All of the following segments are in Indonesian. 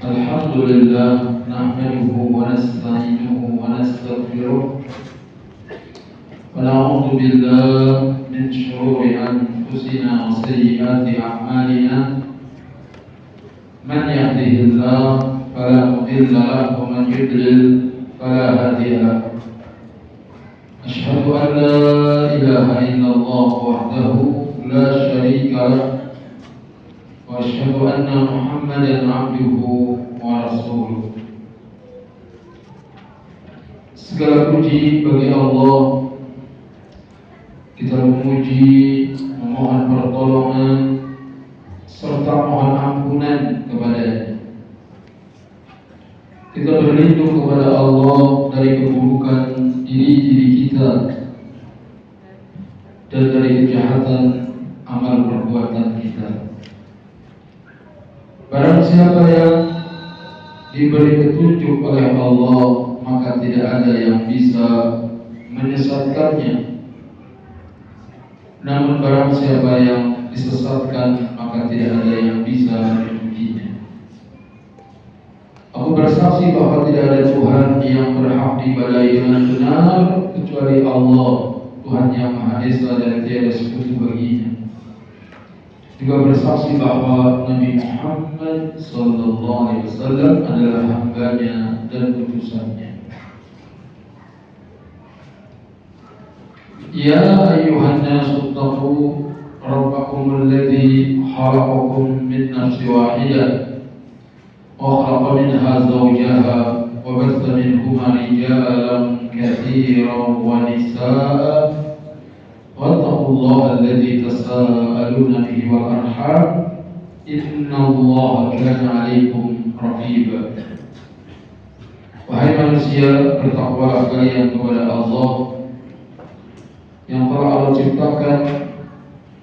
Alhamdulillah nahmaduhu wa nasta'inuhu wa nastaghfiruh wa na'udzu billahi min shururi anfusina wa sayyiati a'malina man yahdihillahu fala mudilla lahu wa man yudlil fala hadiya lahu. Asyhadu an la ilaha illallah wahdahu la syarika lahu wa asyhadu anna Muhammadan 'abduhu wa rasuluh. Segala puji bagi Allah. Kita memuji, memohon pertolongan serta mohon ampunan kepada-Nya. Kita berlindung kepada Allah dari keburukan diri kita dan dari kejahatan amal perbuatan kita. Barang siapa yang diberi petunjuk oleh Allah, maka tidak ada yang bisa menyesatkannya. Namun barang siapa yang disesatkan, maka tidak ada yang bisa menunjukinya. Aku bersaksi bahwa tidak ada Tuhan yang berhak diibadahi dengan benar kecuali Allah, Tuhan yang Maha Esa dan tiada sekutu baginya. Juga bersaksi bahwa Nabi Muhammad SAW adalah hambanya dan utusannya. Ya ayyuhan nasu taqu rabbakum alladhi khalaqakum min nafsin wahidah wa khalaqa minha zawjaha wa batha minhuma rijalan katsiran wa nisaa'a واتقوا الله الذي تساءلون به والأرحام إن الله كان عليكم رقيبا. Wahai manusia, bertakwalah kalian kepada Allah yang telah Allah ciptakan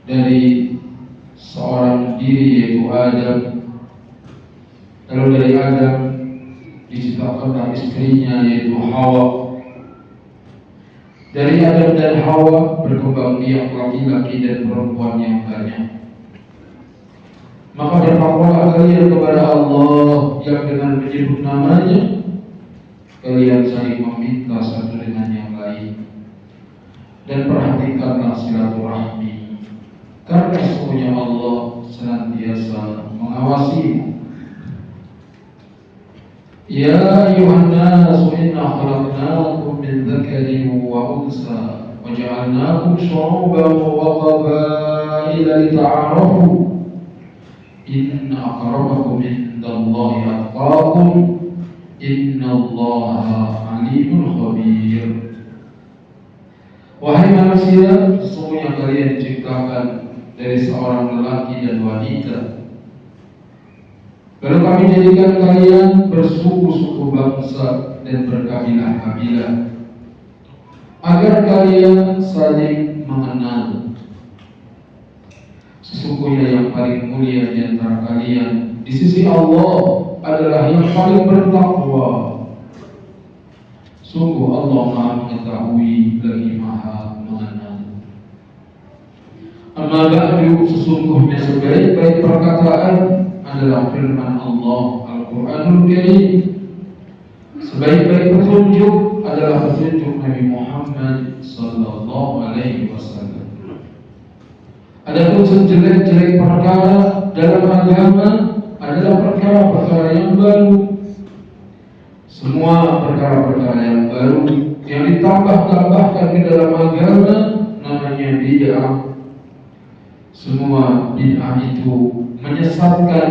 dari seorang diri, yaitu Adam. Lalu dari Adam diciptakanlah istrinya, yaitu Hawa. Dari Adam dan Hawa berkembang biak laki-laki dan perempuan yang banyak. Maka bertakwalah kalian kepada Allah yang dengan menyebut namanya kalian saling meminta satu dengan yang lain. Dan perhatikanlah silaturahmi, karena sesungguhnya Allah senantiasa mengawasimu. Ya ayuhan nasu inna khalaqnakum min dzakarin wa unsa wa ja'alnakum syu'uban wa qabaila lita'arafu inna akramakum indallahi atqakum innallaha alimun khabir. Wahai manusia, sesungguhnya kalian diciptakan dari seorang lelaki dan wanita. Lalu kami jadikan kalian bersuku-suku bangsa dan berkabilah-kabilah agar kalian saling mengenal. Sesungguhnya yang paling mulia di antara kalian di sisi Allah adalah yang paling bertakwa. Sungguh Allah Maha mengetahui lagi Maha mengenal. Amma ba'du, sesungguhnya sebaik-baik perkataan adalah firman Allah Al-Quranul Karim. Sebaik-baik petunjuk adalah petunjuk Nabi Muhammad Sallallahu Alaihi Wasallam. Adapun sejelek-jelek perkara dalam agama adalah perkara-perkara yang baru. Semua perkara-perkara yang baru yang ditambah-tambahkan di dalam agama namanya bid'ah. Semua bid'ah itu menyesatkan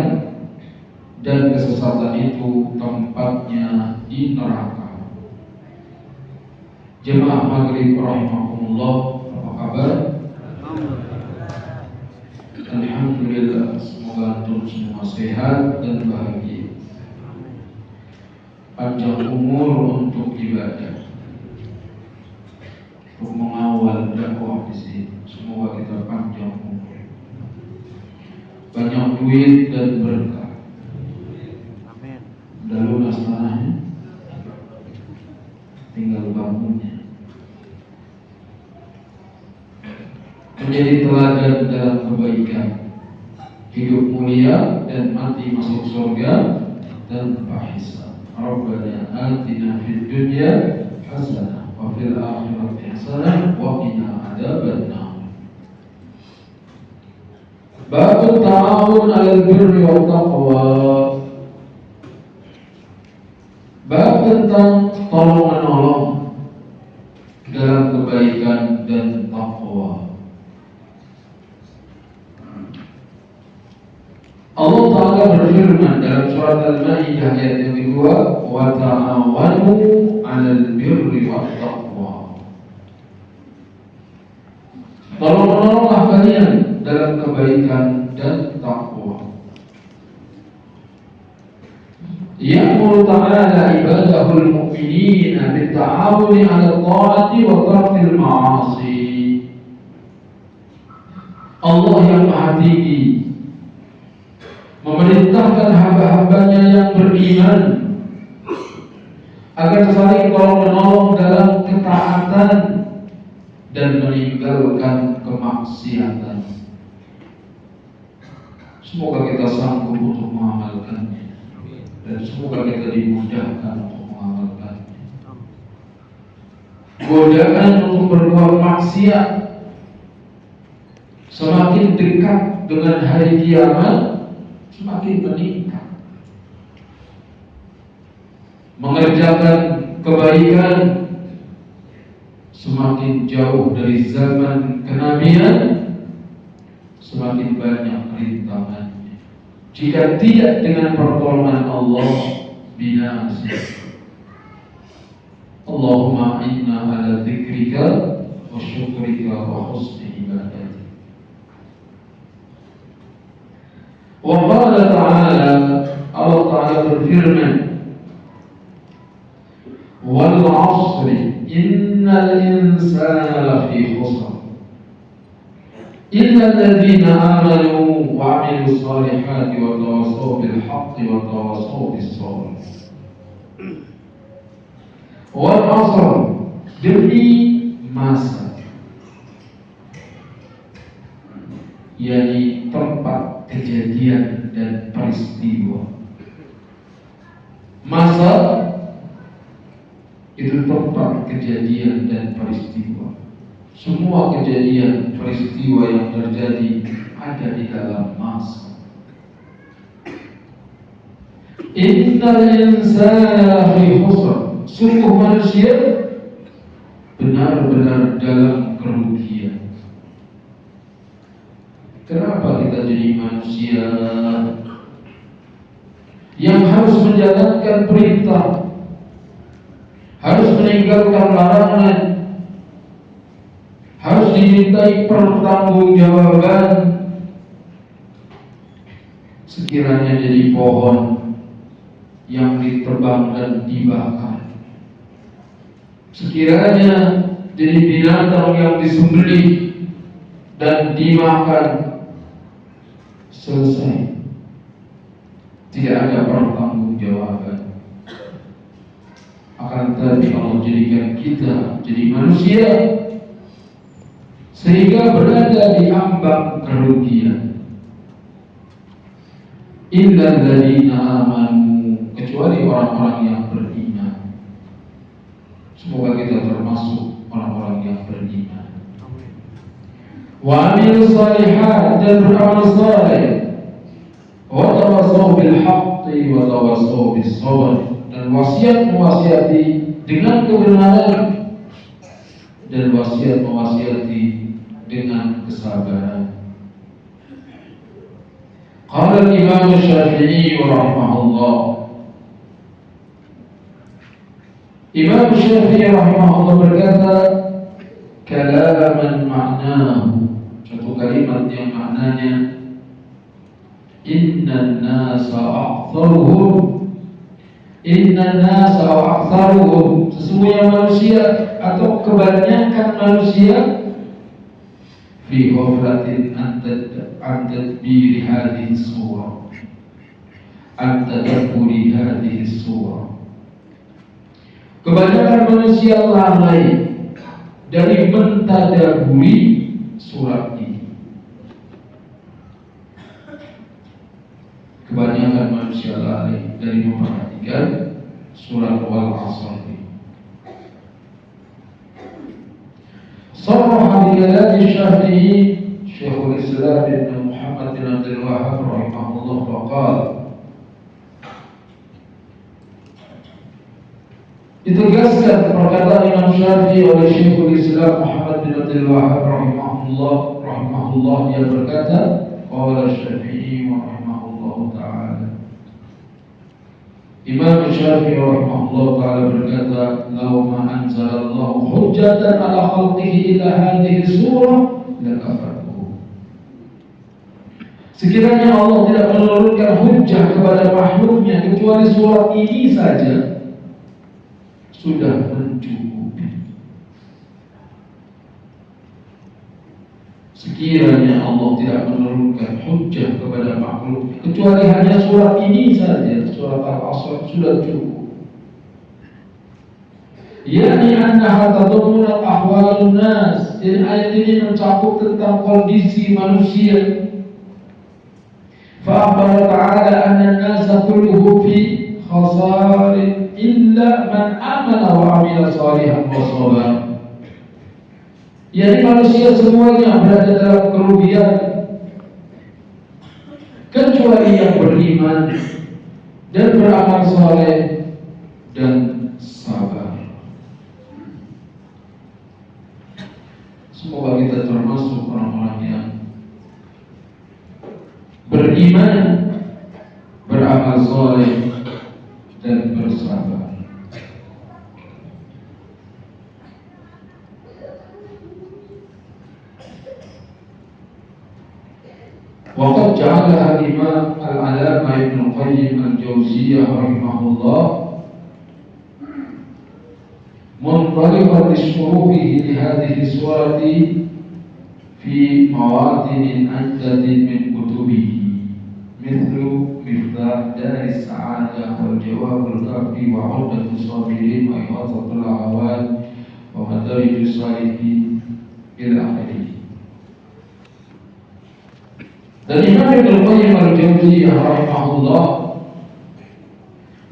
dan kesesatan itu tempatnya di neraka. Jemaah maghrib rahimakumullah, apa kabar? Alhamdulillah, semoga antum semua sehat dan bahagia, panjang umur untuk ibadah, untuk mengawal dakwah di sini. Semoga kita panjang umur, banyak duit dan berkah. Amin. Udah lunas tanahnya, tinggal bangunnya. Menjadi teladan dalam kebaikan, hidup mulia dan mati masuk surga tanpa hisab. Rabbana atina fid dunya hasanah wa fil akhirati hasanah wa qina adzabannar. Bab ta'awun 'alal birri wat taqwa. Bab tentang tolong-menolong dalam kebaikan dan takwa. Allah Ta'ala berfirman dalam surat Al-Maidah ayat yang kedua, wa ta'awanu 'alal birri wat taqwa. Tolong-menolonglah kalian dalam kebaikan dan takwa. Ya'muru ta'ala ibadahul mu'minina bitta'awuni 'ala ta'ati wa tarkil ma'asi. Allah yang Maha Tinggi memerintahkan hamba-hambanya yang beriman agar saling tolong-menolong dalam ketaatan dan meninggalkan kemaksiatan. Semoga kita sanggup untuk mengamalkannya dan semoga kita dimudahkan untuk mengamalkannya. Godaan untuk berbuat maksiat semakin dekat dengan hari kiamat semakin meningkat. Mengerjakan kebaikan semakin jauh dari zaman kenabian, semakin banyak rintangannya. Jika tidak dengan pertolongan Allah, binasa. Allahumma inna ala dzikrika wa syukrika wa husni ibadatik. Wa qala ta'ala, Allah Ta'ala berfirman, wal 'asri innal insana lafi khusr illa alladhina amanu wa 'amilus solihati wa tawassaw bil haqqi wa tawassaw bis sabr. Wal 'asr, demi masa, yakni tempat kejadian dan peristiwa. Masa itu tempat kejadian dan peristiwa. Semua kejadian peristiwa yang terjadi ada di dalam masa. Innal insana fi khusr, sungguh manusia benar-benar dalam kerugian. Kenapa kita jadi manusia yang harus menjalankan perintah, harus meninggalkan larangan, harus dimintai pertanggungjawaban? Sekiranya jadi pohon yang ditebang dan dibakar, sekiranya jadi binatang yang disembelih dan dimakan, selesai, tidak ada pertanggungjawaban. Akan tetapi Allah jadikan kita jadi manusia sehingga berada di ambang kerugian. Illal ladzina amanu, kecuali orang-orang yang beriman. Semoga kita termasuk orang-orang yang beriman. Wa 'amilus shalihat, dan beramal saleh. Wa tawassaw bil haqqi wa tawassaw bis sabr, dan wasiat mewasiati dengan kebenaran dan wasiat mewasiati dengan kesabaran. Qala al-Imam Syafi'i rahimahullah, Imam Syafi'i rahimahullah berkata, kalaman ma'nahu, satu kalimat yang maknanya innan nasa aktsaruhum, innan nasa aktsaruhum, sesungguhnya manusia atau kebanyakan manusia fi ghaflatin an tadbiri hadhihi surah, an tadabburi hadhihi surah. Kebanyakan manusia lalai dari mentadaburi surat ini. kebanyakan manusia lalai dari memperhatikan surat Wal Asr ini. Sarah bi'ilaj Syafi'i Syekhul Islam Ibn Muhammad bin Abdul Wahhab rahimahullah faqala, ditegaskan perkataan Imam Syafi'i oleh Syekhul Islam Muhammad bin Abdul Wahhab rahimahullah, dia berkata, qala Syafi'i wa rahimahullah ta'ala, Imam Syafi'i rahimahullah ta'ala berkata, law ma anzalallahu hujjatan ala khalqihi ila hadhihi surah lakafatuhu. Sekiranya Allah tidak menurunkan hujjah kepada makhluknya kecuali surat ini saja, sudah mencukupi. Sekiranya Allah tidak menurunkan hujjah kepada makhluk kecuali hanya surat ini saja, surat Al-Asr, sudah cukup. Yani annaha tadammunat ahwalun nas. Jadi ayat ini mencakup tentang kondisi manusia. Fa akhbara ta'ala anna an-nasa kulluhum fi khasarin illa man amana wa amila salihan wa sabar. Yani manusia semuanya berada dalam kerugian kecuali yang beriman dan beramal saleh dan sabar. Semoga kita termasuk orang-orang yang beriman, beramal saleh dan bersabar. Waqad ja'ala al-Imam al-Allamah Ibn Qayyim al-Jauziyah rahimahullah munṭaliqan li-syuruhihi li hadhihi surati fi mawadin addatin min kutubihi mithlu Miftah Daris Sa'adah wal Jawabul Kafi wa 'Uddatus Sabirin wa Ighathatul Lahawat wa Madarijus Salihin ila akhirih. Dan Imam Ibn Qayyim al-Jauziyah rahimahullah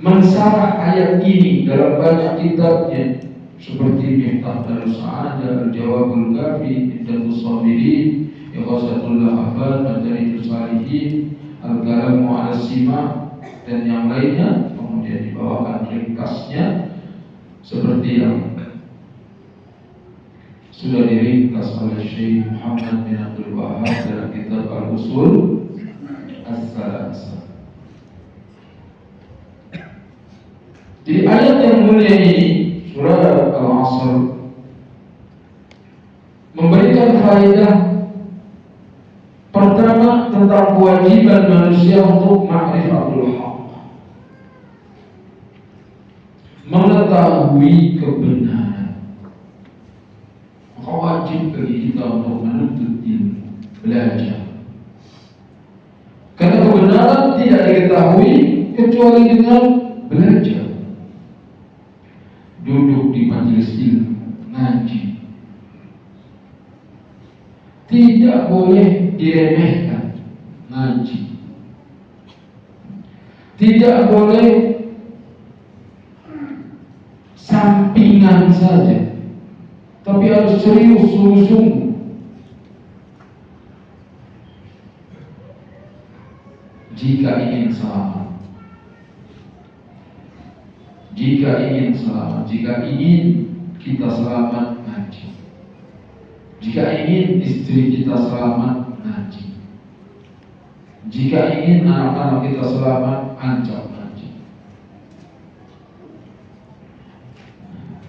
mensarah ayat ini dalam banyak kitabnya seperti Miftah Daris Sa'adah, Al-Jawabul Kafi, Iddatus Sabirin, Ighathatul Lahawat, Madarijus Salihin, Al-Kalamu al-Sima dan yang lainnya. Kemudian dibawakan ringkasnya seperti yang sudah diringkas oleh Syekh Muhammad bin Abdul Wahhab dalam kitab Al-Usul As-Salasah. Di ayat yang mulia ini, surah Al-Asr memberikan faedah pertama tentang kewajiban manusia untuk ma'rifatul haq, mengetahui kebenaran. Maka wajib bagi kita untuk menuntut ilmu, belajar. Karena kebenaran tidak diketahui kecuali dengan belajar. Duduk di majelis ilmu, ngaji, tidak boleh diremehkan. Ngaji tidak boleh sampingan saja, tapi harus serius, sungguh-sungguh. Jika ingin selamat, jika ingin kita selamat, ngaji. Jika ingin istri kita selamat, ngaji. Jika ingin anak-anak kita selamat, ancam ngaji.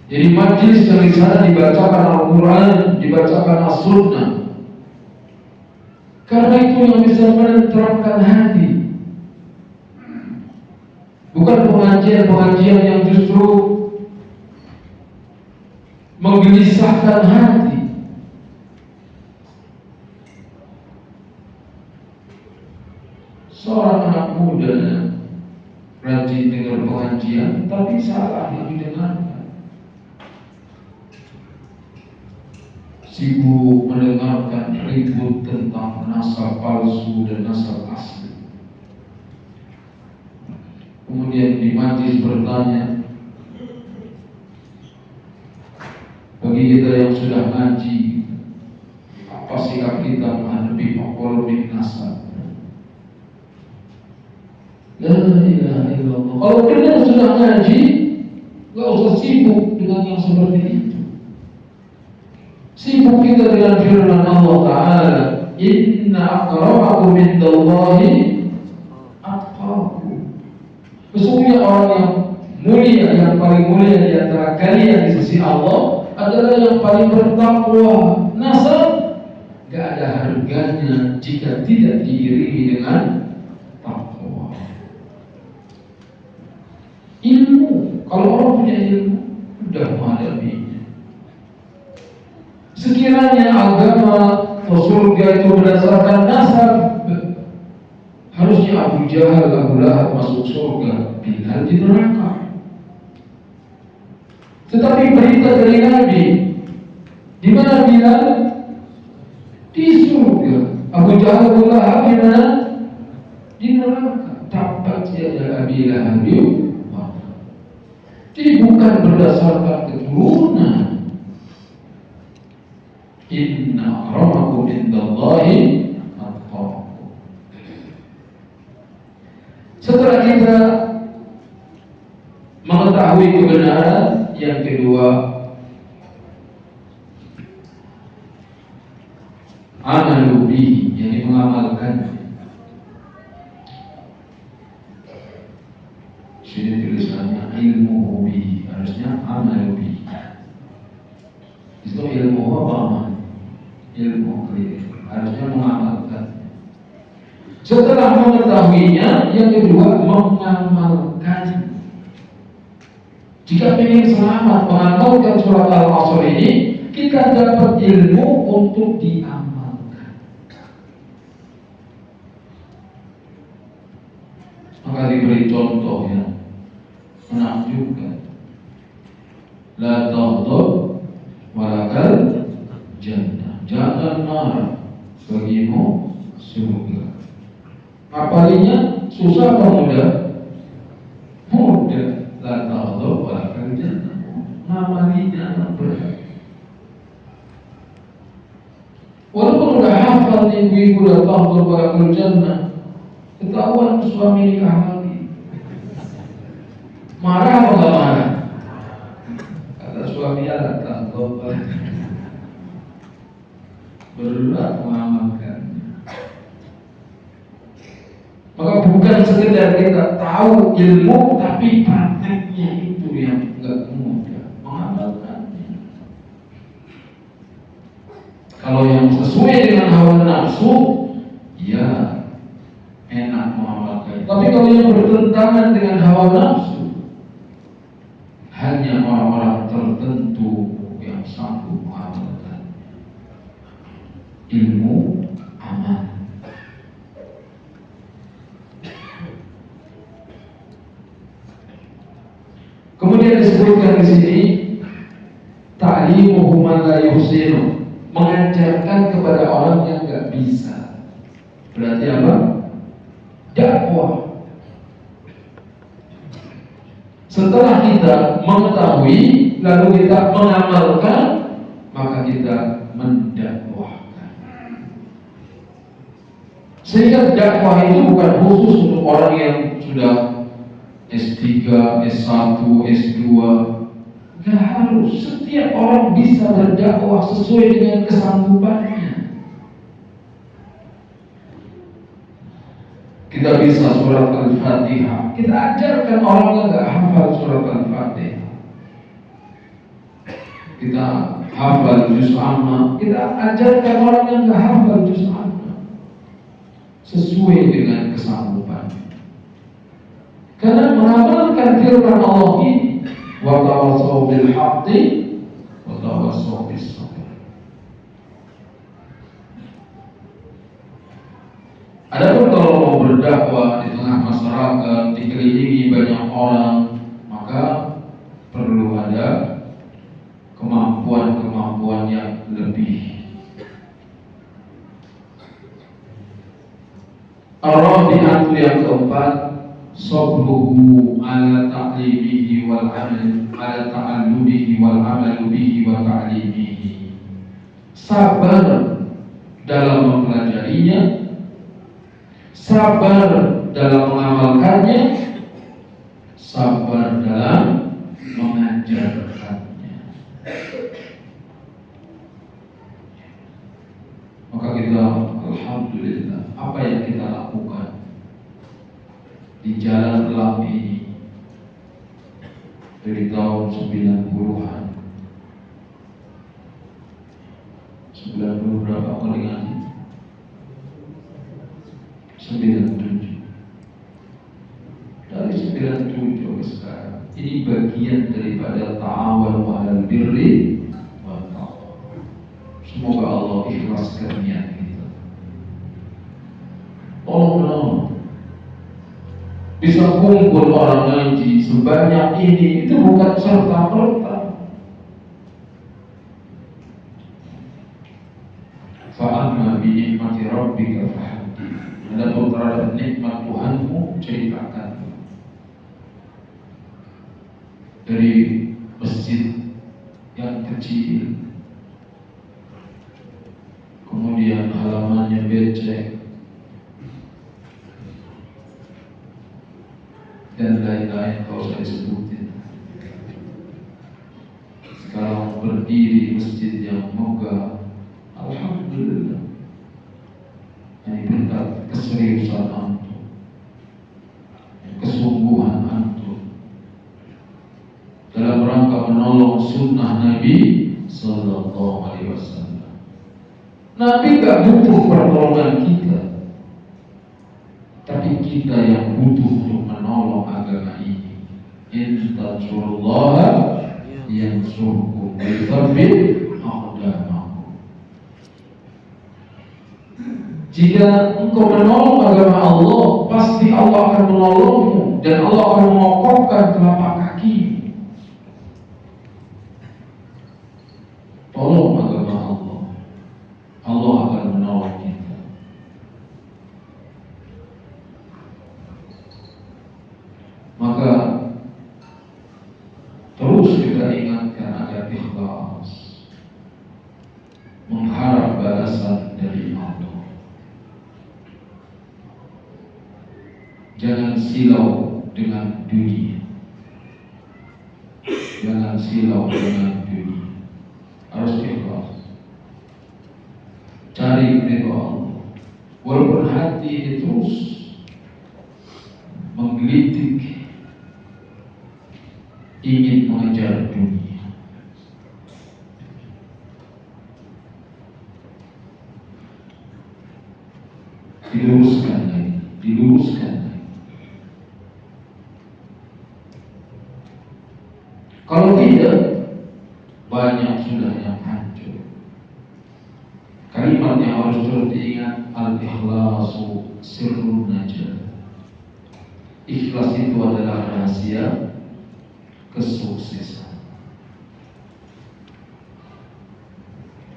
Jadi majlis yang di sana dibacakan Al-Quran, dibacakan As-Sunnah. Karena itu yang bisa menerapkan hati. Bukan pengajian-pengajian yang justru menggelisahkan hati. Seorang anak muda rajin dengar pengajian, tapi salah yang didengarkan. Sibuk mendengarkan ribut tentang nasab palsu dan nasab asli. kemudian di majlis bertanya. Bagi kita yang sudah ngaji, apa sikap kita menghadapi polemik nasab? La ilaha illallah. Kalau kita sudah ngaji, gak usah sibuk dengan yang seperti itu. Sibuk kita dengan firman Allah Ta'ala, inna akramakum indallahi atqakum. Sesungguhnya orang yang mulia, yang paling mulia di antara kalian di sisi Allah adalah yang paling bertakwa. Nasab gak ada harganya jika tidak diiringi dengan takwa. Ilmu, kalau orang punya ilmu, sudah menghadapinya. Sekiranya agama atau surga itu berdasarkan nasab, harusnya Abu Jahal, Abu Lahab masuk surga, Bilal di neraka. Tetapi berita dari Nabi, di mana Bilal? Di surga. Abu Jahal, Abu Lahab di mana? Di neraka. Tabat yada Abi Lahab. Jadi bukan berdasarkan keturunan. Inna akramakum indallahi atqakum. Setelah kita mengetahui kebenaran, yang kedua, amalu bihi, yang mengamalkan. Sini tulisannya ilmu bihi, harusnya amalu bihi. Itu ilmu apa? Ilmu klinik, harusnya mengamalkan. Setelah mengetahuinya, yang kedua mengamalkan. Jika ingin selamat mengamalkan surat Al-Asr ini, kita dapat ilmu untuk diamalkan. Maka diberi contoh yang menakjubkan. La taghdab walakal jannah. Jangan marah, bagimu surga. Apalinya susah atau mudah? Mudah. La taghdab walakal jannah. Ngamalinya berat. Walaupun udah hafal ibu-ibu la taghdab walakal jannah, ketahuan suami nikah lagi. Marah atau gak marah? Kata suami la taghdab, berat mengamalkan. Maka bukan sekedar kita tahu ilmu, tapi prakteknya itu yang enggak mudah, mengamalkannya. Kalau yang sesuai dengan hawa nafsu, ya enak mengamalkan. Tapi kalau yang bertentangan dengan hawa nafsu, hanya orang-orang tertentu yang sanggup mengamalkan ilmu amal. Kemudian disebutkan di sini ta'limuhum man la yuhsinu, mengajarkan kepada orang yang enggak bisa. Berarti apa? Dakwah. Setelah kita mengetahui lalu kita mengamalkan, maka kita mendakwahkan. Sehingga dakwah itu bukan khusus untuk orang yang sudah S3, S1, S2. Gak harus. Setiap orang bisa berdakwah sesuai dengan kesanggupannya. Kita bisa surat Al-Fatihah, kita ajarkan orang yang gak hafal surat Al-Fatihah. Kita hafal juz amma, kita ajarkan orang yang gak hafal juz amma, sesuai dengan kesanggupannya. Karena mengamalkan firman Allah ini, wa tawassaw bil haqqi wa tawassaw bis sabr. Adapun kalau mau berdakwah di tengah masyarakat, dikelilingi banyak orang, maka perlu ada kemampuan yang lebih. Ar-rabi'atu yang keempat, sabruhu ala ta'limihi wal amal ala ta'allumihi wal amal bihi wa ta'limihi. Sabar dalam mempelajarinya, sabar dalam mengamalkannya, sabar dalam mengajarkannya. Maka kita alhamdulillah, apa yang kita lakukan di jalan Elam ini dari tahun 90-an, 90 berapa kali ngaji? 97. Dari 97 ke sekarang, ini bagian daripada ta'awanu 'alal birri wa taqwa. Semoga Allah ikhlaskan niat kita. Tolong bisa kumpul orang ngaji sebanyak ini, itu bukan serta-merta. Fa'amma bi ni'mati rabbika fahaddith. Adapun terhadap nikmat Tuhanmu, ceritakan. Dari masjid yang kecil, kemudian halamannya becek, dan lain-lain kalau saya sebutin. Sekarang berdiri masjid yang megah, alhamdulillah. Ini berkat keseriusan antum, kesungguhan antum dalam rangka menolong sunnah Nabi Sallallahu Alaihi Wasallam. Nabi gak butuh pertolongan kita, tapi kita yang butuh untuk menolong agama ini. In tansurullaha yansurkum wa yuthabbit aqdamakum. Jika engkau menolong agama Allah, pasti Allah akan menolongmu dan Allah akan mengokohkan telapak kaki. Tolong agama Allah, Allah akan menolong kita. Maka terus kita ingatkan agar ikhlas, mengharap balasan dari Allah. Jangan silau dengan dunia, jangan silau dengan dunia. Harus ikhlas, cari ridha Allah. Walaupun hati ini terus menggelitik, ingin mengejar dunia, diluruskan lagi, diluruskan lagi. Kalau tidak, banyak sudah yang hancur. Kalimat yang harus terus diingat, al-ikhlasu sirrun najah. Ikhlas itu adalah rahasia kesuksesan.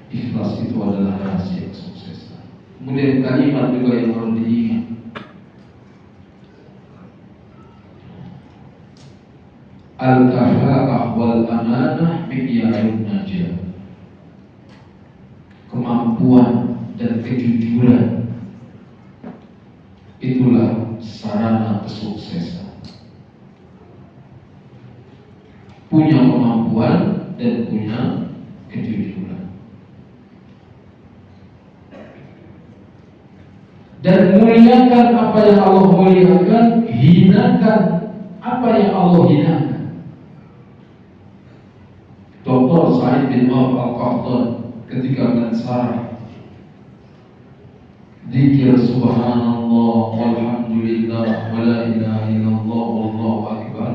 Ikhlas itu adalah rahasia kesuksesan. Kemudian kalimat juga yang harus diingat, al-kafa'ah wal amanah mi'yarun najah. Kemampuan dan kejujuran itulah sarana kesuksesan. Punya kemampuan dan punya kejujuran. Dan muliakan apa yang Allah muliakan, hinakan apa yang Allah hinakan. Dr. Sa'id bin Al-Qahtan ketika mensarah zikir subhanallah walhamdulillah wa la ilaha illallah wallahu akbar,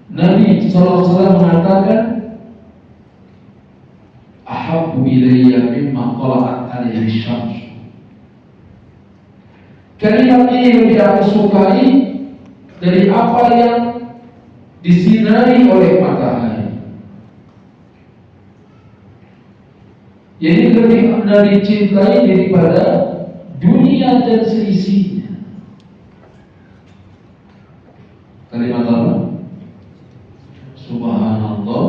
Nabi SAW mengatakan, ahabbu ilayya mimma tala'at alaihi syams. Kalimat ini lebih aku sukai dari apa yang disinari oleh matahari. Jadi lebih Nabi cintai daripada dunia dan seisinya. Kalimat apa? Subhanallah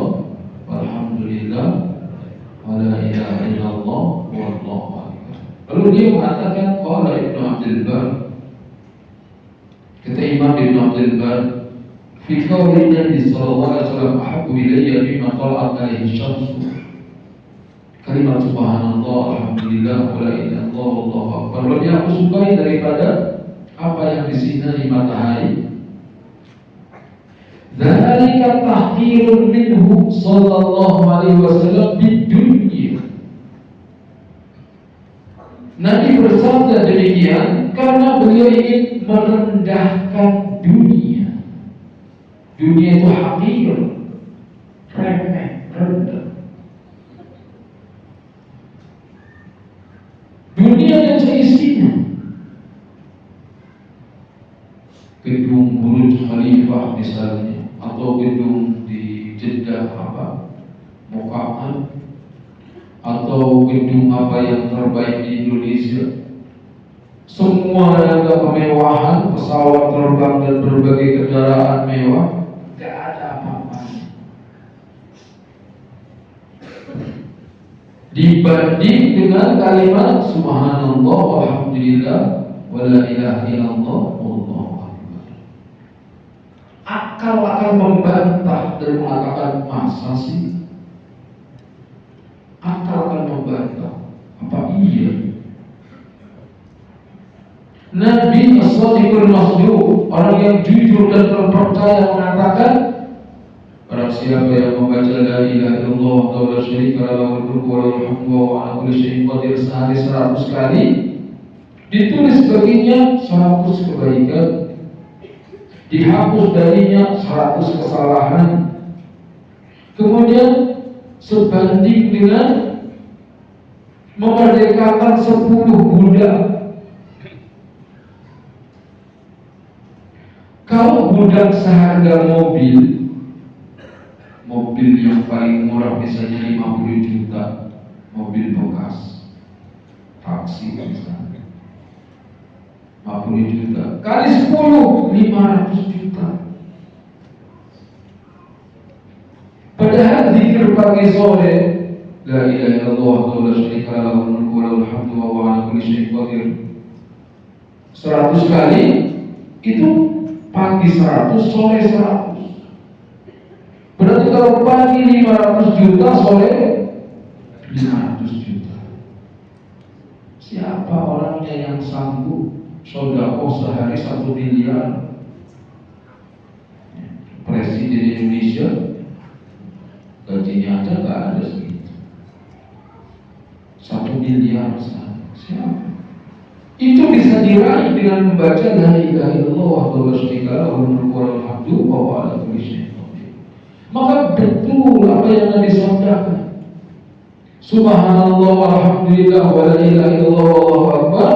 walhamdulillah wala ilaha illallah wallahu akbar. Lalu dia mengatakan qala Ibnu Abdul Bar, kata Imam Ibnu Abdul Bar, fi qawli Nabi sallallahu alaihi wasallam ahabbu ilayya mimma tala'at alaihi syamsu. Kalimat subhanallah alhamdulillah wala ilaha illallah wallahu akbar lebih aku sukai daripada apa yang disinari matahari. Dzalika tahqirun minhu sallallahu alaihi wasallam bid dunya. Nabi bersabda demikian karena beliau ingin merendahkan dunia. Dunia itu hakir, remeh, rendah. Dunia dan seisinya. Gedung Burj Khalifah misalnya, atau gedung di Jeddah Muqammah, atau gedung apa yang terbaik di Indonesia, semua yang kemewahan, pesawat terbang dan berbagai kendaraan mewah, tidak ada apa-apanya dibanding dengan kalimat subhanallah walhamdulillah wala ilaha illallah wallahu akbar. Akal akan membantah dan mengatakan masa sih? Akal akan membantah. Apa iya? Nabi As-Sadiqul Masduq, orang yang jujur dan terpercaya, mengatakan barang siapa yang membaca la ilaha illallah wa la syarika lahu lahul mulku wa lahul hamdu wa ala kulli syai'in qadir sehari 100 kali, ditulis baginya 100 kebaikan, dihapus darinya 100 kesalahan. Kemudian sebanding dengan memerdekakan 10 budak. Kalau budak seharga mobil yang paling murah misalnya 50 juta, mobil bekas, taksi misalnya 50 juta kali 10, 500 juta. Padahal zikir pagi sore la ilaha illallah wa la syarika lahu lahul mulku wa lahul hamdu wa huwa ala kulli syai'in qadir 100 kali, itu pagi 100, sore 100. Berarti kalau pagi 500 juta, sore 500 juta. Siapa orangnya yang sanggup sedekah sehari 1 miliar? Presiden Indonesia gajinya aja nggak ada segitu, 1 miliar sehari. Siapa? Itu bisa diraih dengan membaca la ilaha illallah wa la syarika lahu lahul mulku wa lahul hamdu wa huwa ala kulli syai'in qadir. Maka betul apa yang Nabi sabdakan, subhanallah walhamdulillah wa la ilaha illallah wallahu akbar,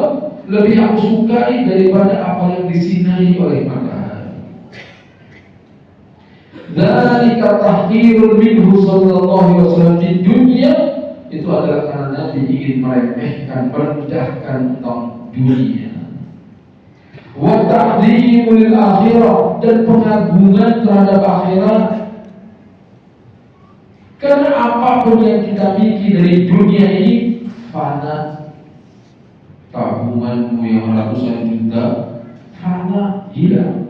lebih aku sukai daripada apa yang disinari oleh matahari. Dzalika tahqirun minhu sallallahu alaihi wasallam di dunia. Itu adalah karena Nabi ingin meremehkan, merendahkan tentang dunia. Wa ta'dhimul akhirah, dan pengagungan terhadap akhirat. Karena apapun yang kita miliki dari dunia ini fana. Tabunganmu yang ratusan juta fana, hilang.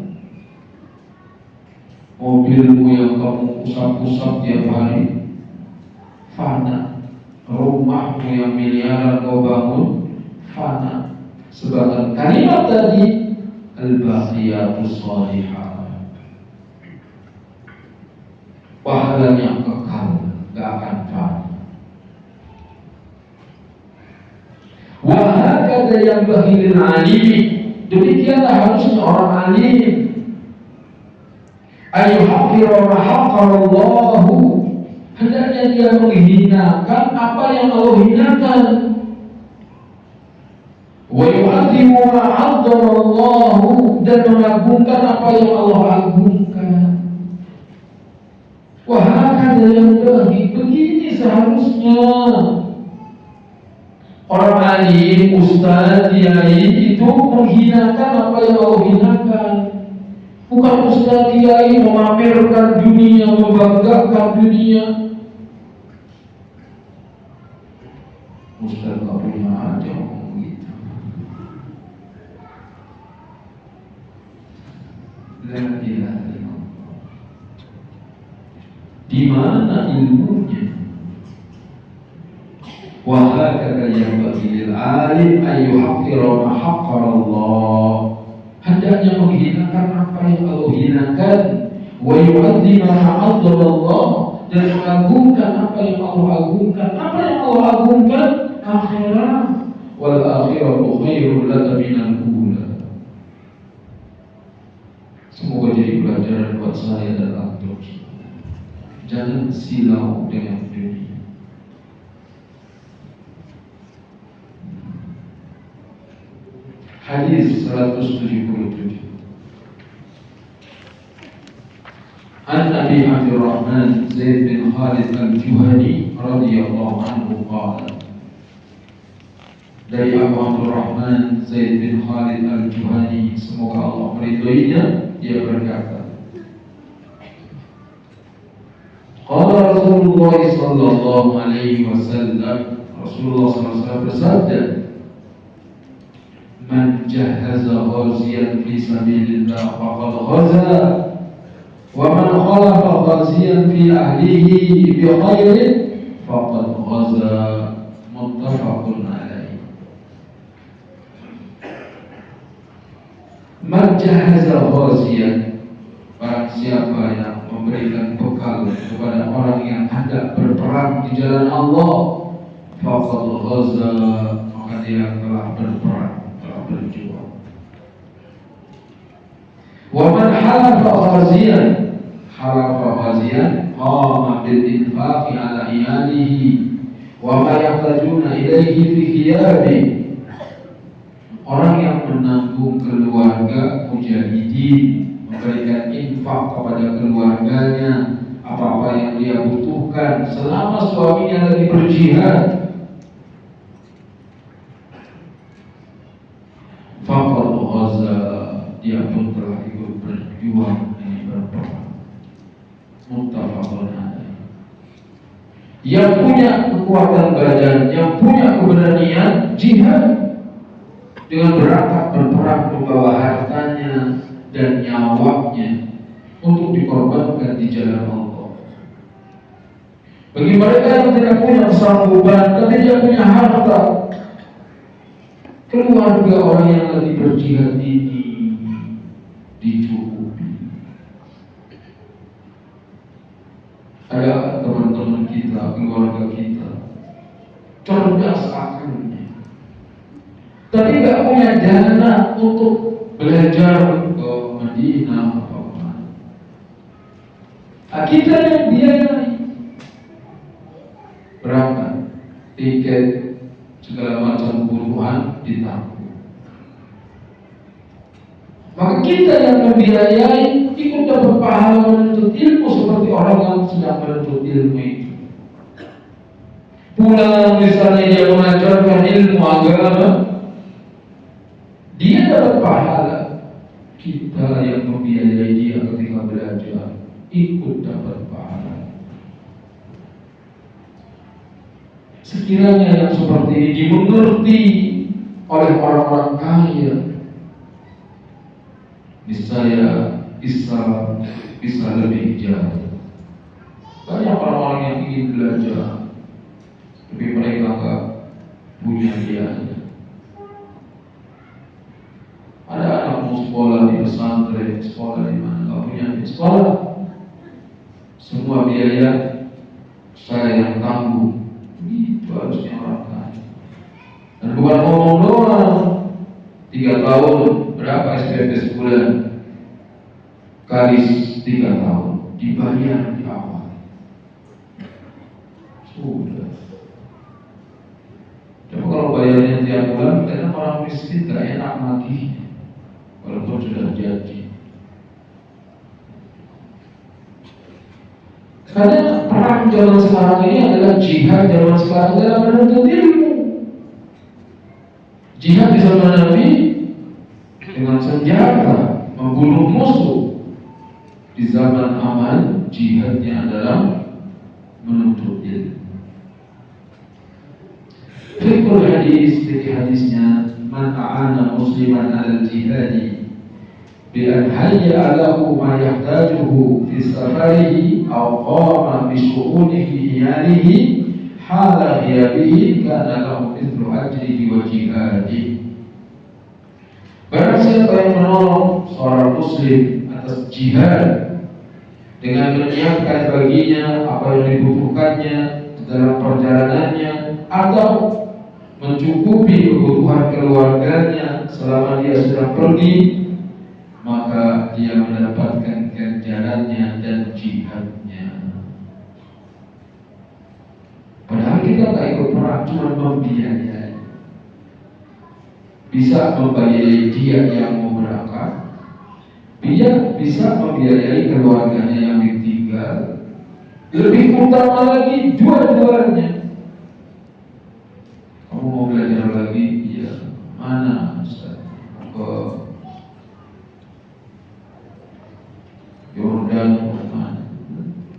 Mobilmu yang kamu usap-usap tiap hari fana. Rumahmu yang miliaran kau bangun fana. Sebagian kalimat tadi al-baqiyatus shalihah, pahalanya kekal, gak akan fana. Wa hakadha yanbaghi lil alim, demikianlah harusnya orang alim, ayyuhaqira ma haqqarallahu, hendaknya dia menghinakan apa yang Allah hinakan, wa yu'azzimu ma 'azzamallahu, dan mengagungkan apa yang Allah agungkan. Wah, hakadha yanbaghi, begini seharusnya. Orang alim, ustaz, kiai itu menghinakan apa yang Allah hinakan. Bukan ustaz kiai memamerkan dunia, membanggakan dunia. Ustaz tak punya aja ngomong gitu. La ilaha illallah. Di mana ilmunya? Wa hakadha yanbaghi lil alim ay yuhaqqira ma haqqara Allah. Hendaknya menghinakan apa yang Allah hinakan, wa yu'azzima ma 'azzama Allah, dan mengagungkan apa yang Allah agungkan. Apa yang Allah agungkan? Akhirat. Wal akhiratu khairul laka minal ula. Semoga jadi pelajaran buat saya dan antum. Jangan silau dengan dunia. Hadis 177. An Abi Abdurrahman Zaid bin Khalid al-Juhani radhiyallahu anhu qala. Dari Abu Abdurrahman Zaid bin Khalid al-Juhani, semoga Allah meridhoinya, dia berkata, qala Rasulullah sallallahu alaihi wasallam, Rasulullah sallallahu alaihi wasallam bersabda, man jahaza ghaziyan fi sabilillah faqad ghaza, wa man khalafa ghaziyan fi ahlihi bi khairin faqad ghaza. Muttafaqun alaih. Man jahaza ghaziyan, barang siapa yang memberikan bekal kepada orang yang hendak berperang di jalan Allah, faqad ghaza, maka dia telah berperang, berjuang. Wa man halafa ghaziyan, halafa ghaziyan qama bil infaqi ala iyalihi wa ma yahtajuna ilaihi fi qiyabi. Orang yang menanggung keluarga mujahidin, memberikan infak kepada keluarganya, apa-apa yang dia butuhkan selama suaminya lagi berjihad, faqad ghaza, dia pun telah ikut berjuang di berperang. Muttafaqun alaih. Yang punya kekuatan badan, yang punya keberanian jihad dengan berangkat berperang, membawa hartanya dan nyawanya untuk dikorbankan di jalan Allah. Bagi mereka yang tidak punya sanggupan, tapi dia punya harta, keluarga orang yang lagi berjihad ini dicukupi. Ada teman-teman kita, keluarga kita cerdas akalnya, tapi nggak punya dana untuk belajar ke Madinah apa mana. Kita yang biayai, berangkat, tiket, segala macam kebutuhan ditanggung. Maka kita yang membiayai ikut dapat pahala menuntut ilmu seperti orang yang sedang menuntut ilmu itu. Pulang misalnya dia mengajarkan ilmu agama, dia dapat pahala. Kita yang membiayai dia ketika belajar ikut dapat pahala. Sekiranya yang seperti ini dimengerti oleh orang-orang kaya, niscaya Islam bisa lebih jauh. Banyak orang-orang yang ingin belajar, tapi mereka nggak punya biaya. Ada anak mau sekolah di pesantren, sekolah di mana, nggak punya sekolah, semua biaya saya yang tanggung. Itu harusnya orang kaya. Dan bukan ngomong doang. 3 tahun berapa SPP sebulan? Kali 3 tahun dibayar di awal. Sudah. Coba kalau bayarnya tiap bulan, karena orang miskin gak enak lagi, walaupun sudah jadi. Karena perang zaman sekarang ini adalah jihad zaman sekarang dalam menuntut ilmu. Jihad di zaman Nabi dengan senjata membunuh musuh. Di zaman aman, jihadnya adalah menuntut ilmu. Fikul hadis, fikih hadisnya, man a'ana musliman ala jihadi bi an hayya lahu ma yahtajuhu fi safarihi aw qama bi syu'unihi iyalihi hala ghiyabihi kana lahu mithlu ajrihi wa jihadihi. Barang siapa yang menolong seorang muslim atas jihad dengan menyiapkan baginya apa yang dibutuhkannya dalam perjalanannya atau mencukupi kebutuhan keluarganya selama dia sedang pergi, maka dia mendapatkan ganjarannya dan jihadnya. Padahal kita tak ikut perang, cuma membiayai. Bisa membiayai dia yang mau berangkat, dia bisa membiayai keluarganya yang ditinggal. Lebih utama lagi dua-duanya. Kamu mau belajar lagi? Iya. Mana? Ustaz? Ke Yordan, mana?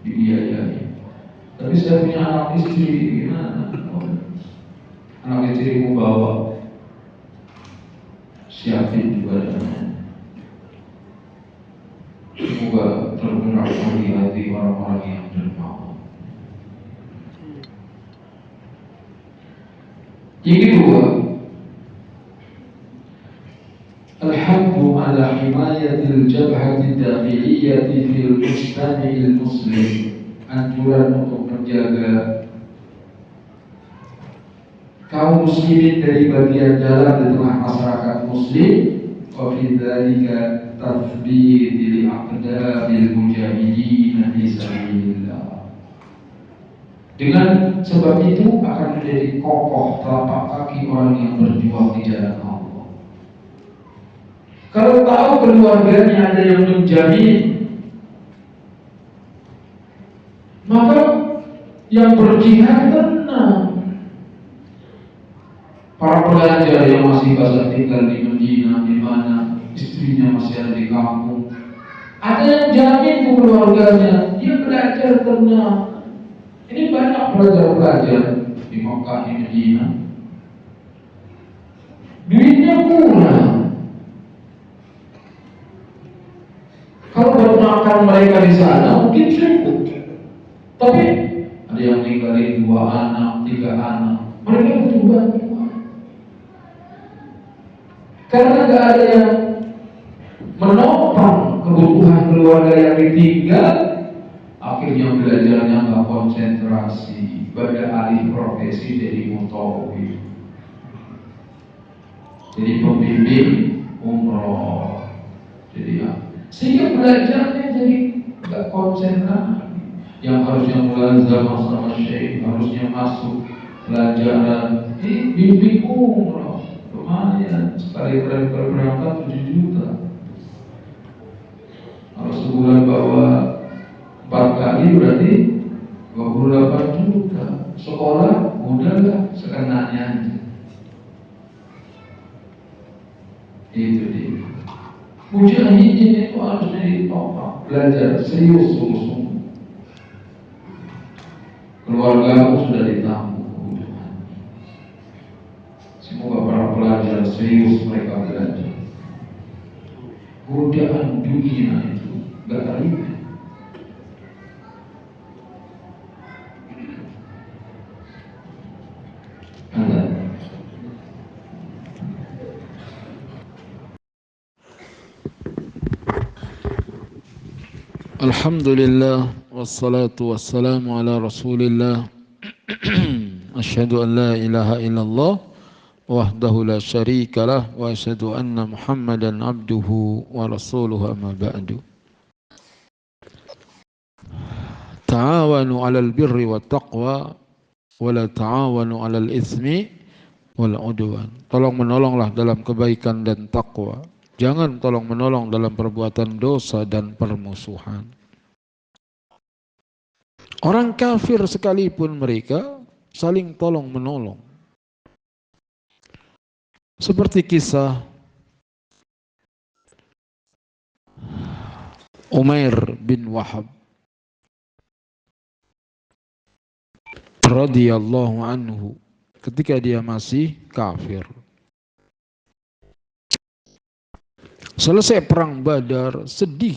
Dibiayai. Tapi saya punya anak istri, gimana? Anak istrimu bawa, siapin juga dananya. Semoga tergerak di hati orang-orang yang dermawan. Yang kedua, al-haddu ala himayatil jabhati dakhiliyyati fil mujtama'il muslim. Anjuran untuk menjaga kaum muslimin dari bagian jalan di tengah masyarakat muslim. Wa fi dzalika tathbit li aqdamil mujahidin fi sabilillah. Dengan sebab itu akan menjadi kokoh telapak kaki orang yang berjuang di jalan Allah. Kalau tahu keluarganya ada yang menjamin, maka yang berjihad tenang. Para pelajar yang masih basah tinggal di Medina, di mana istrinya masih ada di kampung, ada yang jamin ke keluarganya, dia belajar tenang. Ini banyak pelajar-pelajar di Mekah, di Medina, duitnya kurang. Kalau buat makan mereka di sana mungkin cukup, tapi ada yang tinggalin 2 anak, 3 anak, mereka butuh bantuan. Karena gak ada yang menopang kebutuhan keluarga yang ditinggal, akhirnya belajarnya gak konsentrasi, beralih profesi jadi mutawif, jadi pembimbing umroh, jadi ya. Sehingga belajarnya jadi gak konsentrasi. Yang harusnya mulazamah sama syekh, harusnya masuk pelajaran, bimbing umroh, lumayan, sekali berangkat 7 juta. Kalau sebulan bawa 4 kali berarti 28 juta. Sekolah udahlah sekenanya aja. Itu dia. Mujahidin itu harusnya ditopang, belajar serius sungguh-sungguh. Keluargamu sudah ditanggung. Semoga para pelajar serius mereka belajar. Godaan dunia itu gak ringan. Alhamdulillah wassalatu wassalamu ala Rasulillah. Asyhadu an la ilaha illallah wahdahu la syarikalah wa asyhadu anna Muhammadan abduhu wa rasuluhu amma ba'du. Ta'awanu 'alal birri wat taqwa wa la ta'awanu 'alal itsmi wal 'udwan. Tolong menolonglah dalam kebaikan dan takwa. Jangan tolong menolong dalam perbuatan dosa dan permusuhan. Orang kafir sekalipun mereka saling tolong menolong. Seperti kisah Umair bin Wahab radhiyallahu anhu ketika dia masih kafir. Selesai perang Badar, sedih.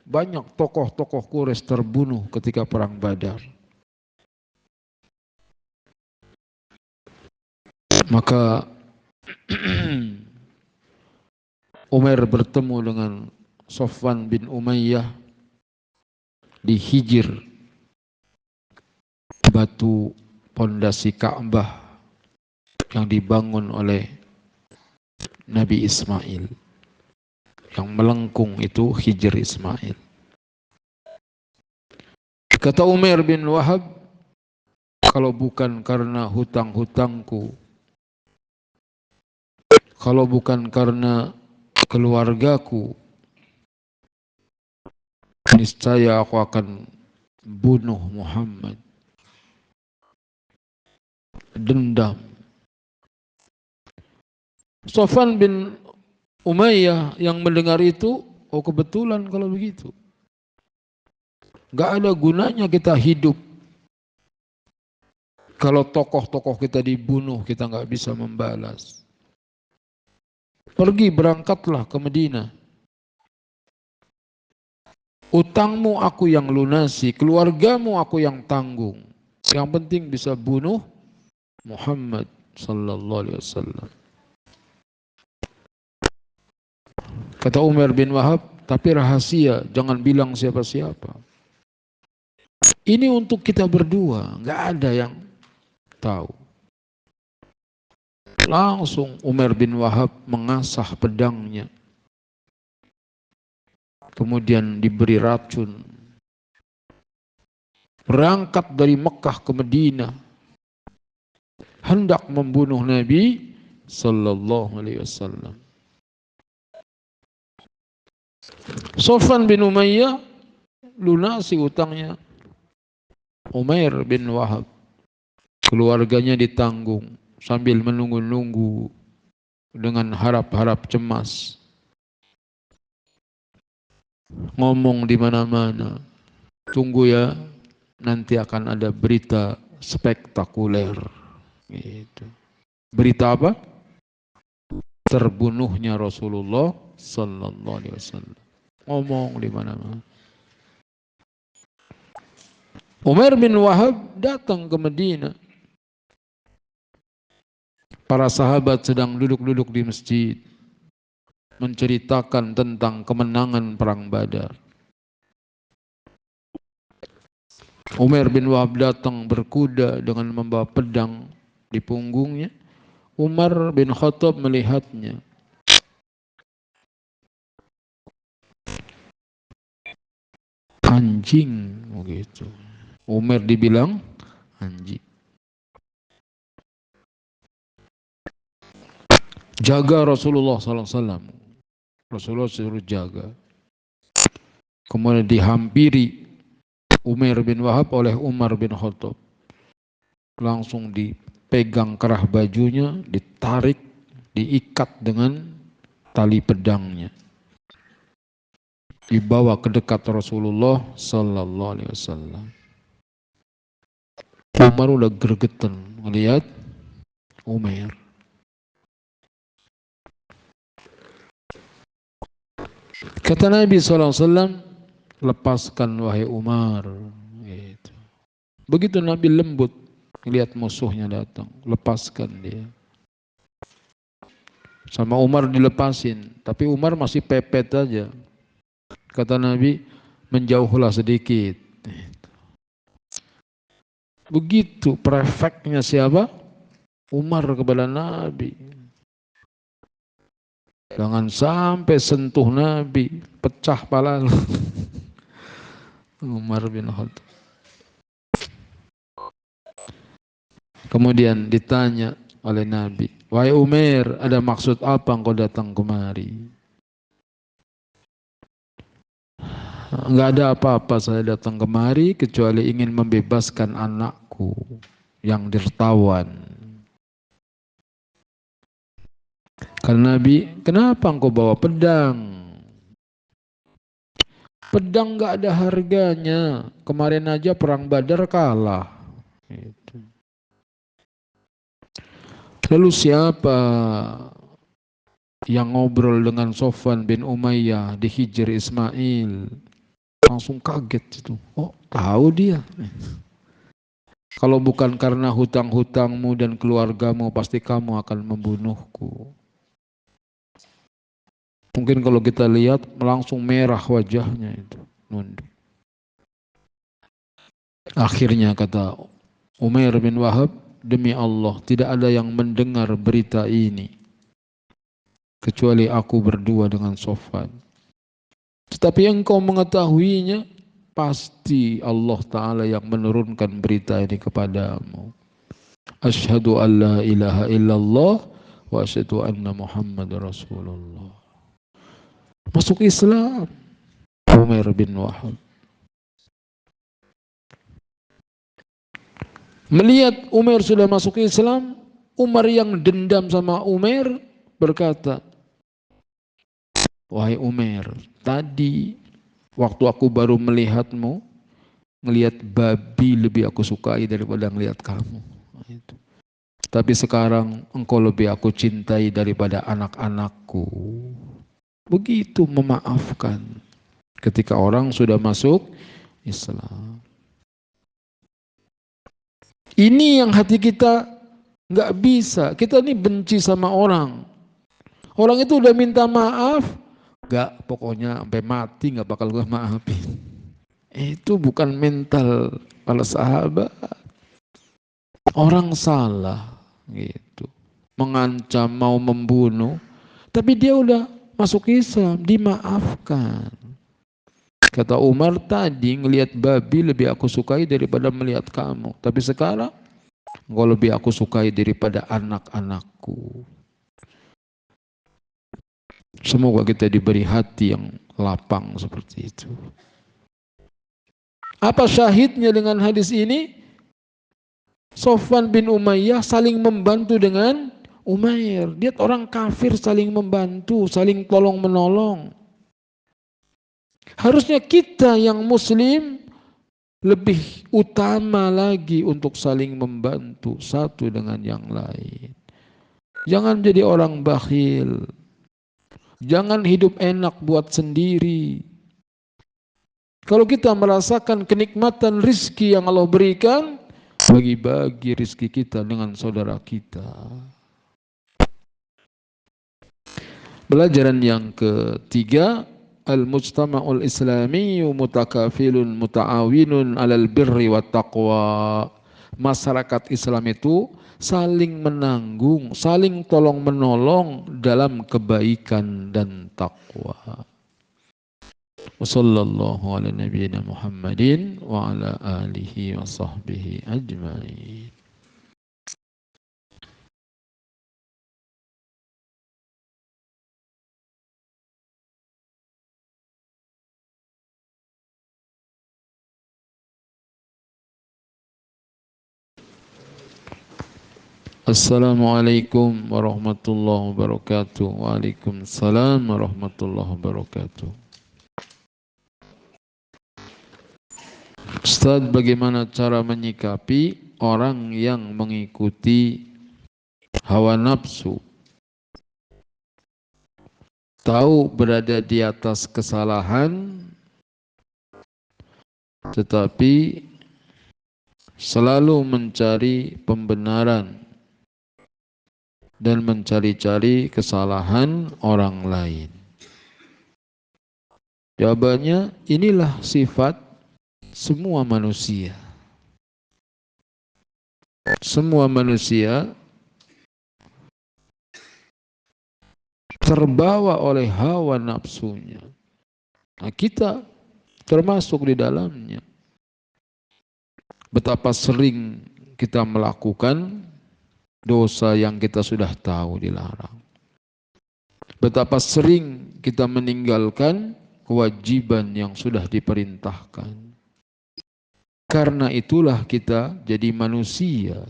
Banyak tokoh-tokoh Quraisy terbunuh ketika perang Badar. Maka Umar bertemu dengan Sofwan bin Umayyah di Hijr, batu pondasi Ka'bah yang dibangun oleh Nabi Ismail. Yang melengkung itu Hijr Ismail. Kata Umar bin Wahab, kalau bukan karena hutang-hutangku, kalau bukan karena keluargaku, niscaya aku akan bunuh Muhammad. Dendam. Sofwan bin Umayyah yang mendengar itu, oh kebetulan kalau begitu. Gak ada gunanya kita hidup. Kalau tokoh-tokoh kita dibunuh, kita gak bisa membalas. Pergi, berangkatlah ke Madinah. Utangmu aku yang lunasi, keluargamu aku yang tanggung. Yang penting bisa bunuh Muhammad sallallahu alaihi wasallam. Kata Umar bin Wahab, tapi rahasia, jangan bilang siapa-siapa. Ini untuk kita berdua, nggak ada yang tahu. Langsung Umar bin Wahab mengasah pedangnya. Kemudian diberi racun. Berangkat dari Mekah ke Madinah. Hendak membunuh Nabi sallallahu alaihi wasallam. Sofwan bin Umayyah lunasi utangnya Umair bin Wahab. Keluarganya ditanggung sambil menunggu-nunggu dengan harap-harap cemas. Ngomong di mana-mana, tunggu ya, nanti akan ada berita spektakuler. Gitu. Berita apa? Terbunuhnya Rasulullah sallallahu alaihi wasallam. Ngomong di mana-mana. Umar bin Wahab datang ke Madinah. Para sahabat sedang duduk-duduk di masjid menceritakan tentang kemenangan perang Badar. Umar bin Wahab datang berkuda dengan membawa pedang di punggungnya. Umar bin Khattab melihatnya. Anjing, begitu. Umar dibilang anjing. Jaga Rasulullah SAW. Rasulullah suruh jaga. Kemudian dihampiri Umar bin Wahab oleh Umar bin Khattab. Langsung dipegang kerah bajunya, ditarik, diikat dengan tali pedangnya. Dibawa ke dekat Rasulullah sallallahu alaihi wasallam. Umar udah gregetan melihat Umar. Kata Nabi SAW, lepaskan wahai Umar. Gitu. Begitu Nabi lembut, lihat musuhnya datang, lepaskan dia. Sama Umar dilepasin, tapi Umar masih pepet aja. Kata Nabi, menjauhlah sedikit. Begitu prefeknya siapa? Umar kepada Nabi. Jangan sampai sentuh Nabi, pecah pala. Umar bin Khattab. Kemudian ditanya oleh Nabi, wahai Umar, ada maksud apa engkau datang kemari? Enggak ada apa-apa, saya datang kemari kecuali ingin membebaskan anakku yang dirtawan. Kata Nabi, kenapa engkau bawa pedang? Pedang gak ada harganya. Kemarin aja perang Badar kalah. Gitu. Lalu siapa yang ngobrol dengan Sofwan bin Umayyah di Hijr Ismail? Langsung kaget itu. Oh, tahu dia. Kalau bukan karena hutang-hutangmu dan keluargamu, pasti kamu akan membunuhku. Mungkin kalau kita lihat langsung merah wajahnya itu. Nunduk. Akhirnya kata Umair bin Wahab, demi Allah tidak ada yang mendengar berita ini kecuali aku berdua dengan Sofwan. Tetapi engkau mengetahuinya, pasti Allah Ta'ala yang menurunkan berita ini kepadamu. Asyhadu an la ilaha illallah wa asyhadu anna Muhammad Rasulullah. Masuk Islam Umair bin Wahab. Melihat Umair sudah masuk Islam, Umar yang dendam sama Umair berkata, wahai Umair, tadi waktu aku baru melihatmu, melihat babi lebih aku sukai daripada melihat kamu. Tapi sekarang engkau lebih aku cintai daripada anak-anakku. Begitu memaafkan ketika orang sudah masuk Islam. Ini yang hati kita nggak bisa. Kita ini benci sama orang. Orang itu udah minta maaf, nggak, pokoknya sampai mati nggak bakal gue maafin. Itu bukan mental para sahabat. Orang salah gitu, mengancam mau membunuh, tapi dia udah masuk Islam, dimaafkan. Kata Umar, tadi ngelihat babi lebih aku sukai daripada melihat kamu. Tapi sekarang engkau lebih aku sukai daripada anak-anakku. Semoga kita diberi hati yang lapang seperti itu. Apa syahidnya dengan hadis ini? Sofwan bin Umayyah saling membantu dengan Umair. Dia orang kafir saling membantu, saling tolong menolong. Harusnya kita yang muslim lebih utama lagi untuk saling membantu satu dengan yang lain. Jangan jadi orang bakhil. Jangan hidup enak buat sendiri. Kalau kita merasakan kenikmatan rizki yang Allah berikan, bagi-bagi rizki kita dengan saudara kita. Pelajaran yang ketiga, al-mujtama'ul islami mutakafilun muta'awinun alal birri wat taqwa. Masyarakat Islam itu saling menanggung, saling tolong menolong dalam kebaikan dan takwa. Wassallallahu ala nabiyyina Muhammadin wa ala alihi wa sahbihi ajma'in. Assalamualaikum warahmatullahi wabarakatuh. Waalaikumsalam warahmatullahi wabarakatuh. Ustaz, bagaimana cara menyikapi orang yang mengikuti hawa nafsu? Tahu berada di atas kesalahan, tetapi selalu mencari pembenaran dan mencari-cari kesalahan orang lain. Jawabannya, inilah sifat semua manusia. Semua manusia terbawa oleh hawa nafsunya. Nah, kita termasuk di dalamnya. Betapa sering kita melakukan dosa yang kita sudah tahu dilarang. Betapa sering kita meninggalkan kewajiban yang sudah diperintahkan. Karena itulah kita jadi manusia.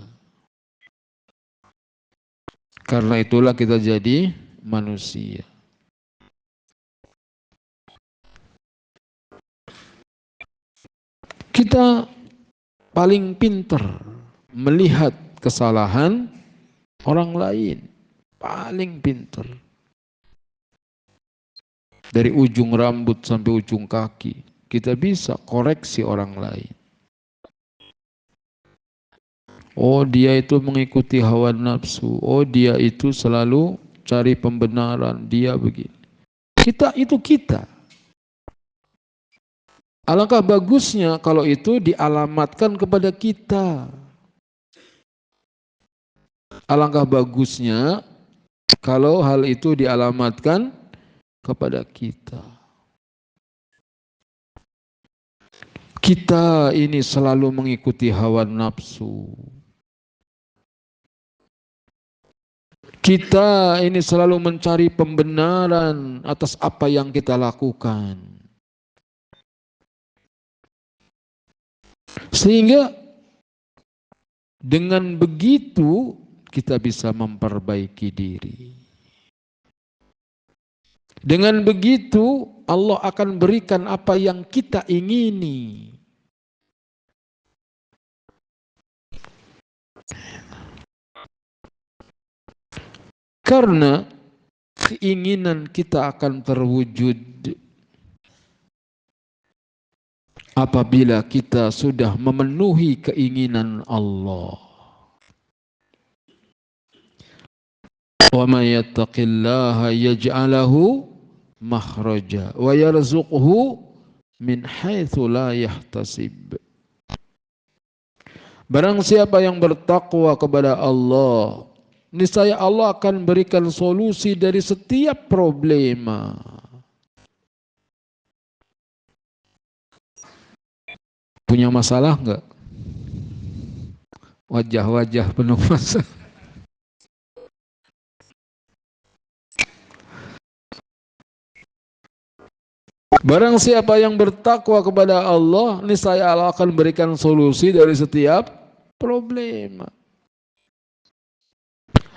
Karena itulah kita jadi manusia. Kita paling pintar melihat kesalahan orang lain. Paling pintar. Dari ujung rambut sampai ujung kaki. Kita bisa koreksi orang lain. Oh, dia itu mengikuti hawa nafsu. Oh, dia itu selalu cari pembenaran. Dia begini. Kita itu kita. Alangkah bagusnya kalau itu dialamatkan kepada kita. Alangkah bagusnya kalau hal itu dialamatkan kepada kita. Kita ini selalu mengikuti hawa nafsu. Kita ini selalu mencari pembenaran atas apa yang kita lakukan. Sehingga dengan begitu kita bisa memperbaiki diri. Dengan begitu Allah akan berikan apa yang kita ingini. Karena keinginan kita akan terwujud apabila kita sudah memenuhi keinginan Allah. Wa may yattaqillaha yaj'alahu makhraja wa yarzuqhu min haitsu la yahtasib. Barang siapa yang bertakwa kepada Allah, niscaya Allah akan berikan solusi dari setiap problema. Punya masalah enggak? Wajah-wajah penuh masalah. Barang siapa yang bertakwa kepada Allah, niscaya Allah akan berikan solusi dari setiap problema.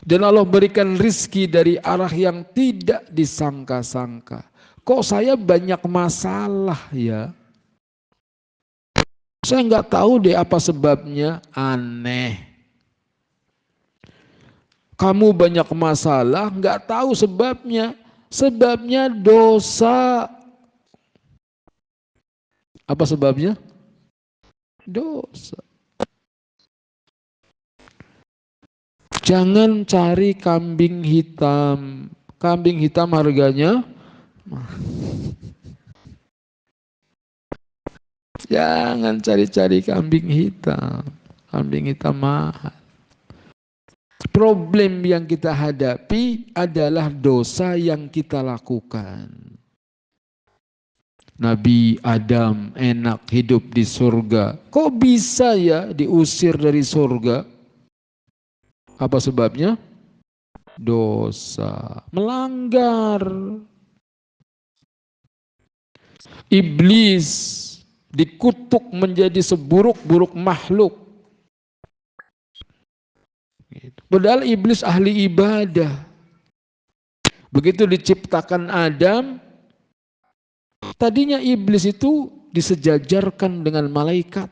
Dan Allah berikan rizki dari arah yang tidak disangka-sangka. Kok saya banyak masalah ya? Saya nggak tahu deh apa sebabnya, aneh. Kamu banyak masalah, nggak tahu sebabnya. Sebabnya dosa. Apa sebabnya? Dosa. Jangan cari kambing hitam. Kambing hitam harganya jangan cari-cari kambing hitam. Kambing hitam mahal. Problem yang kita hadapi adalah dosa yang kita lakukan. Nabi Adam enak hidup di surga. Kok bisa ya diusir dari surga? Apa sebabnya? Dosa. Melanggar. Iblis dikutuk menjadi seburuk-buruk makhluk. Padahal iblis ahli ibadah. Begitu diciptakan Adam, tadinya iblis itu disejajarkan dengan malaikat.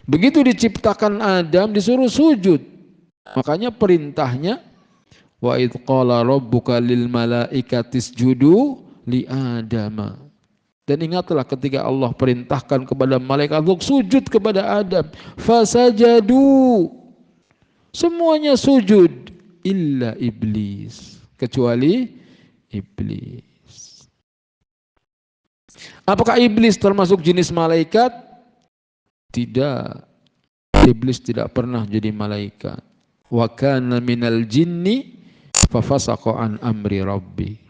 Begitu diciptakan Adam disuruh sujud. Makanya perintahnya wa idz qala rabbuka lil malaikati isjudu li Adama. Dan ingatlah ketika Allah perintahkan kepada malaikat untuk sujud kepada Adam, fasajadu. Semuanya sujud illa iblis, kecuali iblis. Apakah iblis termasuk jenis malaikat? Tidak. Iblis tidak pernah jadi malaikat. Wa kana minal jinni fa fasaqa an amri rabbi.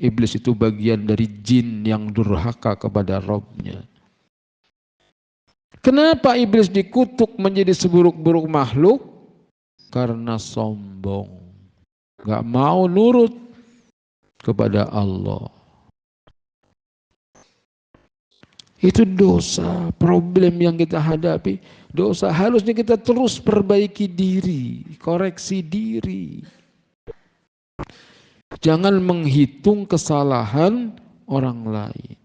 Iblis itu bagian dari jin yang durhaka kepada Rabb-nya. Kenapa iblis dikutuk menjadi seburuk-buruk makhluk? Karena sombong. Gak mau nurut kepada Allah. Itu dosa, problem yang kita hadapi. dosa. Harusnya kita terus perbaiki diri, koreksi diri. Jangan menghitung kesalahan orang lain.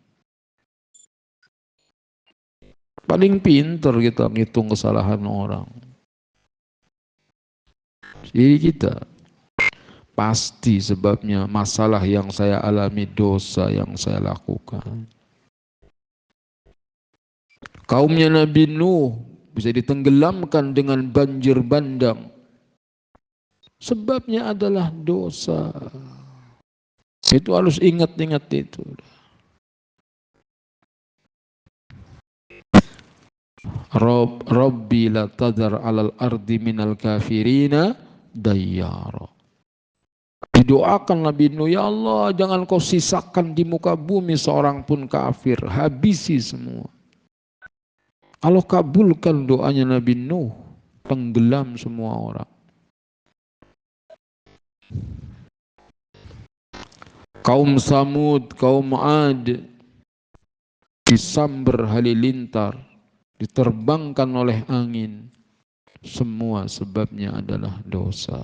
Paling pintar kita menghitung kesalahan orang. Jadi kita pasti sebabnya masalah yang saya alami, dosa yang saya lakukan. Kaumnya Nabi Nuh bisa ditenggelamkan dengan banjir bandang. Sebabnya adalah dosa. Itu harus ingat-ingat itu. Rabbi la tadhar alal ardi minal kafirina dayyara. Didoakan Nabi Nuh, ya Allah jangan kau sisakan di muka bumi seorang pun kafir, habisi semua. Allah kabulkan doanya Nabi Nuh, tenggelam semua orang. Kaum Samud, kaum Ad disambar halilintar, diterbangkan oleh angin. Semua sebabnya adalah dosa.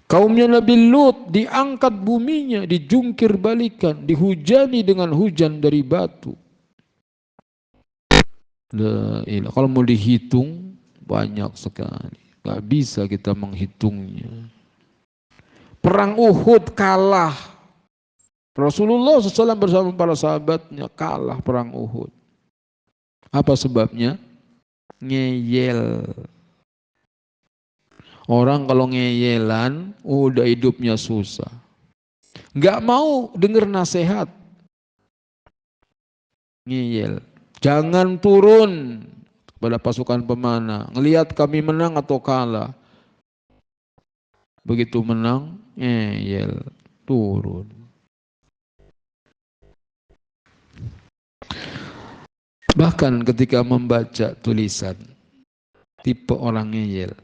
Kaumnya Nabi Lut diangkat buminya, dijungkir balikan, dihujani dengan hujan dari batu. Kalau mau dihitung banyak sekali, gak bisa kita menghitungnya. Perang Uhud kalah. Rasulullah SAW bersama para sahabatnya kalah perang Uhud. Apa sebabnya? Ngeyel. Orang kalau ngeyelan udah hidupnya susah. Gak mau dengar nasihat. Ngeyel. Jangan turun pada pasukan pemanah. Ngelihat kami menang atau kalah. Begitu menang, ngeyel, turun. Bahkan ketika membaca tulisan, tipe orang ngeyel.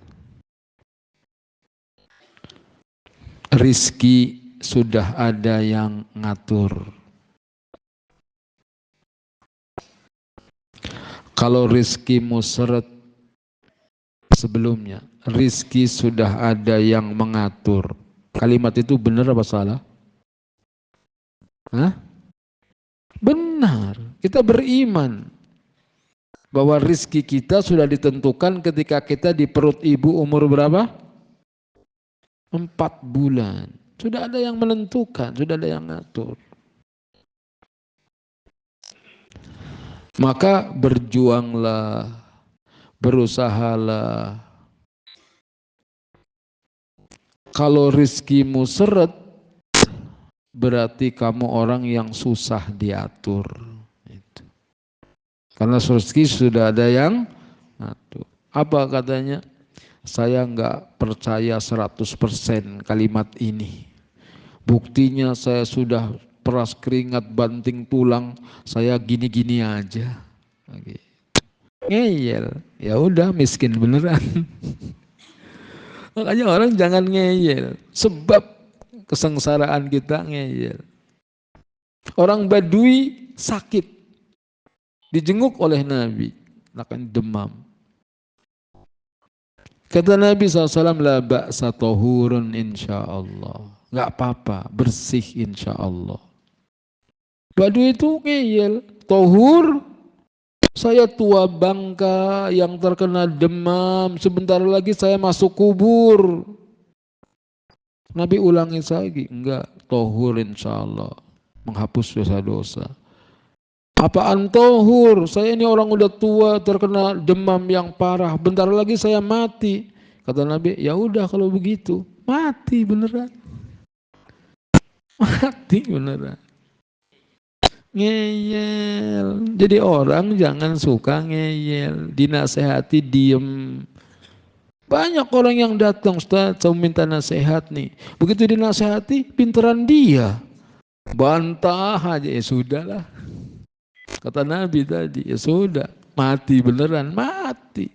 Rizki sudah ada yang ngatur. Kalau rizkimu seret sebelumnya, rizki sudah ada yang mengatur. Kalimat itu benar apa salah? Hah? Benar. Kita beriman bahwa rizki kita sudah ditentukan ketika kita di perut ibu umur berapa? 4 bulan. Sudah ada yang menentukan, sudah ada yang ngatur. Maka berjuanglah, berusahalah. Kalau rizkimu seret, berarti kamu orang yang susah diatur. Karena rezeki sudah ada yang ngatur. Apa katanya? Saya enggak percaya 100% kalimat ini. Buktinya saya sudah peras keringat, banting tulang, saya gini-gini aja. Ngeyel, ya udah miskin beneran. Makanya orang jangan ngeyel, sebab kesengsaraan kita ngeyel. Orang Badui sakit, dijenguk oleh Nabi, akan demam. Kata Nabi SAW, la ba'sa tahurun insyaallah. Gak apa-apa, bersih insyaallah. Badui itu ngeyel, tahur, saya tua bangka yang terkena demam, sebentar lagi saya masuk kubur. Nabi ulangi lagi, enggak, tahur insyaallah, menghapus dosa-dosa. Apaan tohur? Saya ini orang udah tua, terkena demam yang parah. Bentar lagi saya mati. Kata Nabi, ya udah kalau begitu, mati beneran. Mati beneran. Ngeyel. Jadi orang jangan suka ngeyel. Dinasehati diem. Banyak orang yang datang, Ustaz, saya minta nasihat nih. Begitu dinasehati, pinteran dia. Bantah aja, ya sudahlah. Kata Nabi tadi, ya sudah, mati beneran, mati.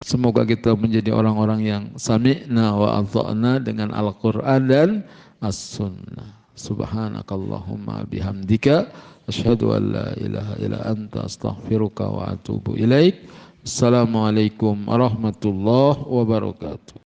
Semoga kita menjadi orang-orang yang sami'na wa ata'na dengan Al-Quran dan As-Sunnah. Subhanakallahumma bihamdika asyhadu an la ilaha illa anta astaghfiruka wa atubu ilaik. Assalamualaikum warahmatullahi wabarakatuh.